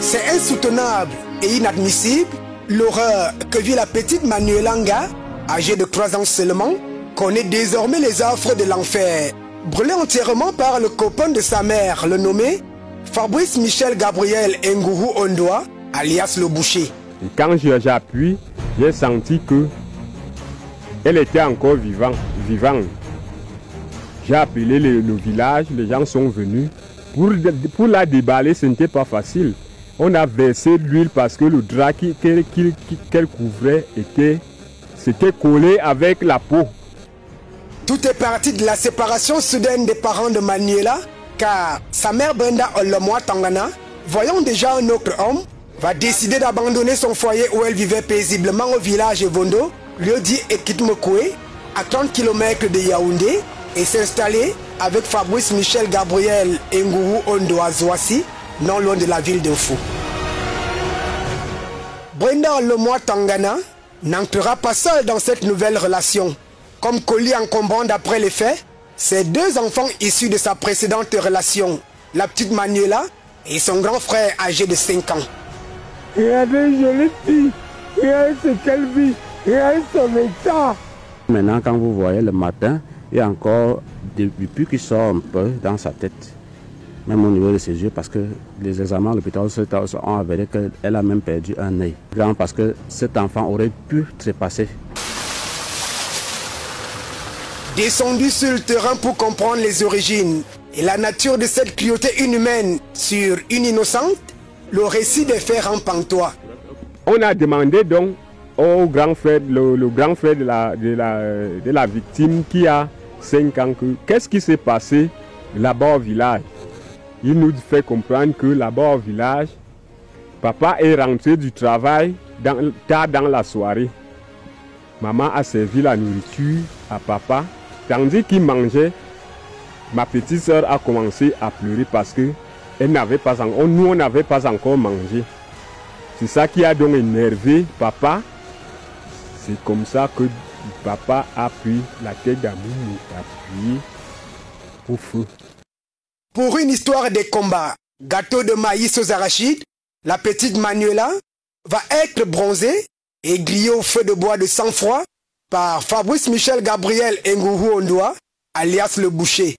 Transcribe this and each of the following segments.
C'est insoutenable et inadmissible l'horreur que vit la petite Manuela Nga, âgée de 3 ans seulement, connaît désormais les affres de l'enfer. Brûlée entièrement par le copain de sa mère, le nommé Fabrice Michel Gabriel Ngourou Ondoa, alias le boucher. Et quand j'ai appuyé, j'ai senti que elle était encore vivante. J'ai appelé le village, les gens sont venus. Pour la déballer, ce n'était pas facile. On a versé de l'huile parce que le drap qu'elle couvrait s'était collé avec la peau. Tout est parti de la séparation soudaine des parents de Manuela, car sa mère Brenda Olomoa Tangana, voyant déjà un autre homme, va décider d'abandonner son foyer où elle vivait paisiblement au village Evondo, lieu dit Ekitmokwe, à 30 km de Yaoundé, et s'installer avec Fabrice Michel Gabriel Ngourou Ondoa Zouassi, non loin de la ville de Fou. Brenda Olomoa Tangana n'entrera pas seule dans cette nouvelle relation. Comme colis encombrant d'après les faits, ses 2 enfants issus de sa précédente relation, la petite Manuela et son grand frère âgé de 5 ans. Regardez, je l'ai dit, regardez ce qu'elle vit, regardez son état. Maintenant, quand vous voyez le matin, il y a encore des pupilles qui sortent un peu dans sa tête, même au niveau de ses yeux, parce que les examens à l'hôpital ont avéré qu'elle a même perdu un œil. Parce que cet enfant aurait pu trépasser. Descendu sur le terrain pour comprendre les origines et la nature de cette cruauté inhumaine sur une innocente, le récit des faits rend pantois. On a demandé donc au grand frère, le grand frère de la victime qui a 5 ans, qu'est-ce qui s'est passé là-bas au village. Il nous fait comprendre que là-bas au village, papa est rentré du travail tard dans la soirée. Maman a servi la nourriture à papa. Tandis qu'il mangeait, ma petite soeur a commencé à pleurer parce que nous on n'avait pas encore mangé. C'est ça qui a donc énervé papa. C'est comme ça que papa a pris la tête d'amour et a appuyé au feu. Pour une histoire des combats, gâteau de maïs aux arachides, la petite Manuela va être bronzée et grillée au feu de bois de sang-froid par Fabrice Michel Gabriel Ngourou Ondoa, alias le boucher.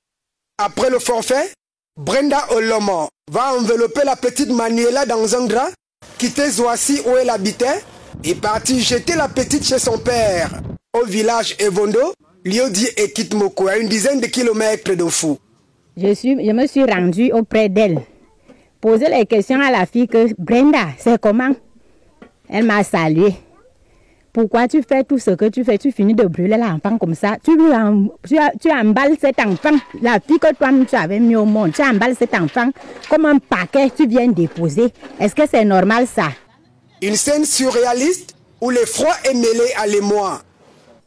Après le forfait, Brenda Olomoa va envelopper la petite Manuela dans un drap, quitter Zouassi où elle habitait et partir jeter la petite chez son père, au village Evondo, lieu dit Ekitmokwe, à une dizaine de kilomètres de Fou. Je me suis rendue auprès d'elle, poser les questions à la fille que Brenda, c'est comment? Elle m'a salué. Pourquoi tu fais tout ce que tu fais? Tu finis de brûler l'enfant comme ça. Tu emballes cet enfant. La fille que toi tu avais mis au monde. Tu emballes cet enfant comme un paquet. Tu viens déposer. Est-ce que c'est normal ça? Une scène surréaliste où l'effroi est mêlé à l'émoi.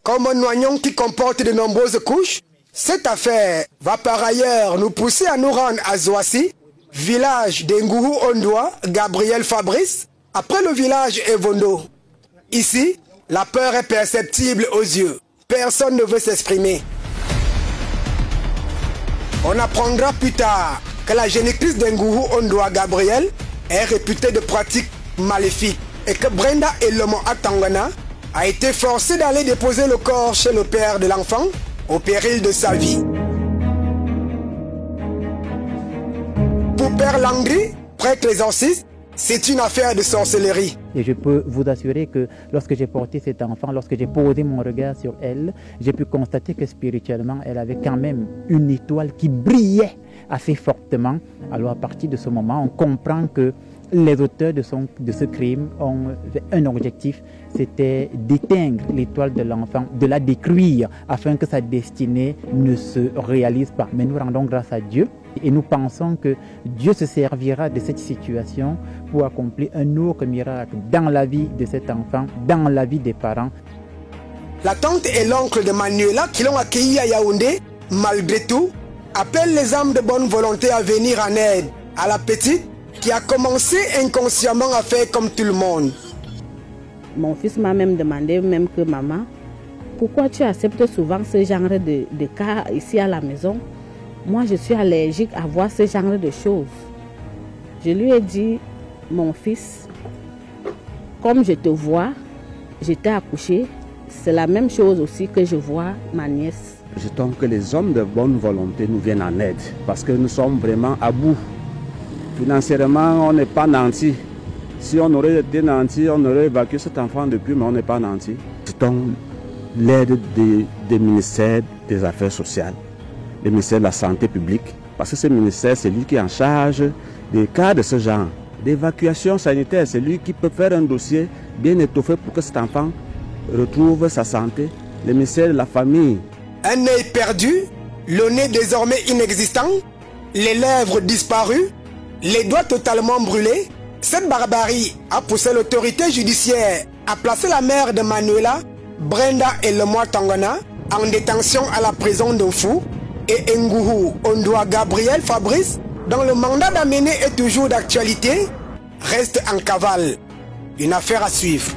Comme un noignon qui comporte de nombreuses couches, cette affaire va par ailleurs nous pousser à nous rendre à Zouassi, village d'Ngourou Ondoa, Gabriel Fabrice, après le village Evondo. Ici, la peur est perceptible aux yeux. Personne ne veut s'exprimer. On apprendra plus tard que la génitrice d'Ngourou Ondoa Gabriel est réputée de pratiques maléfiques et que Brenda Olomoa Tangana a été forcée d'aller déposer le corps chez le père de l'enfant au péril de sa vie. Pour Père Langri, prêtre exorciste, c'est une affaire de sorcellerie. Et je peux vous assurer que lorsque j'ai porté cet enfant, lorsque j'ai posé mon regard sur elle, j'ai pu constater que spirituellement, elle avait quand même une étoile qui brillait assez fortement. Alors à partir de ce moment, on comprend que les auteurs de ce crime ont un objectif, c'était d'éteindre l'étoile de l'enfant, de la détruire afin que sa destinée ne se réalise pas. Mais nous rendons grâce à Dieu et nous pensons que Dieu se servira de cette situation pour accomplir un autre miracle dans la vie de cet enfant, dans la vie des parents. La tante et l'oncle de Manuela qui l'ont accueilli à Yaoundé, malgré tout, appellent les âmes de bonne volonté à venir en aide à la petite qui a commencé inconsciemment à faire comme tout le monde. Mon fils m'a même demandé, même que maman, pourquoi tu acceptes souvent ce genre de cas ici à la maison? Moi, je suis allergique à voir ce genre de choses. Je lui ai dit, mon fils, comme je te vois, j'étais accouchée, c'est la même chose aussi que je vois ma nièce. J'attends que les hommes de bonne volonté nous viennent en aide parce que nous sommes vraiment à bout. Financièrement, on n'est pas nantis. Si on aurait été nantis, on aurait évacué cet enfant depuis, mais on n'est pas nantis. J'attends l'aide des ministères des Affaires sociales, le ministère de la Santé publique, parce que ce ministère, c'est lui qui est en charge des cas de ce genre. D'évacuation sanitaire, c'est lui qui peut faire un dossier bien étoffé pour que cet enfant retrouve sa santé. Le ministère de la Famille. Un œil perdu, le nez désormais inexistant, les lèvres disparues, les doigts totalement brûlés. Cette barbarie a poussé l'autorité judiciaire à placer la mère de Manuela, Brenda et Lemois Tangana en détention à la prison de Fou et Nguhu Ondoa Gabriel Fabrice, dont le mandat d'amener est toujours d'actualité, reste en cavale. Une affaire à suivre.